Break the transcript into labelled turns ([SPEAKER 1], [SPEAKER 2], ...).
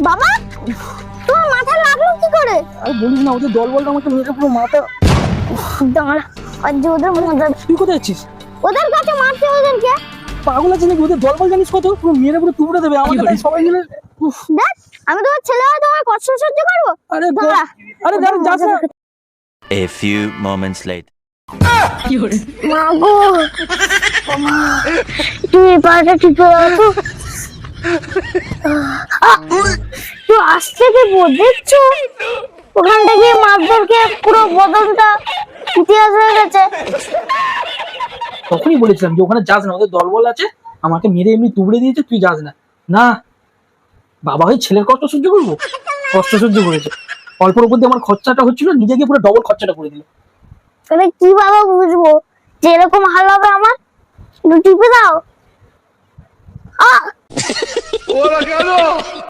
[SPEAKER 1] বাবা তোমার মাথা লাগলো কি করে?
[SPEAKER 2] আর বলিস না, ওদের দল বলটা আমাকে মেরে পুরো মাথা।
[SPEAKER 1] দাঁড়া, আর যে ওদের মজা,
[SPEAKER 2] তুই কোথায় যাচ্ছিস?
[SPEAKER 1] ওদের কাছে মারতে ওদেরকে।
[SPEAKER 2] পাগল আছে নাকি? ওদের দল বল জানিস কত? পুরো মেরে পুরো তুবড়ে দেবে আমাকে, তাই সবাই মিলে। উফ,
[SPEAKER 1] দেখ আমি তোমার ছেলে হয়ে তোমার কষ্ট সহ্য করবো?
[SPEAKER 2] আরে
[SPEAKER 1] দাঁড়া,
[SPEAKER 2] আরে দাঁড়া, যাস না।
[SPEAKER 3] A few moments later.
[SPEAKER 1] মা গো, তুমি পাটা টিপে দাও তো। তুই আসতে দেবো, দেখছো ওখানটা গিয়ে মাছদেরকে পুরো বদনটা ইতিহাস হয়ে গেছে।
[SPEAKER 2] তখনই বলেছিলাম যে ওখানে যাস না, ওদের দল বল আছে, আমাকে মেরে এমনি তুবড়ে দিয়েছে, তুই যাস না। না, বাবা হয়ে ছেলের কষ্ট সহ্য করবো? কষ্ট সহ্য করেছে, অল্পর উপর দিয়ে আমার খরচাটা হচ্ছিল, নিজে গিয়ে পুরো ডবল খরচাটা করে দিল।
[SPEAKER 1] তাহলে কি বাবা বুঝবো যে এরকম হাল হবে আমার? একটু টিপে দাও।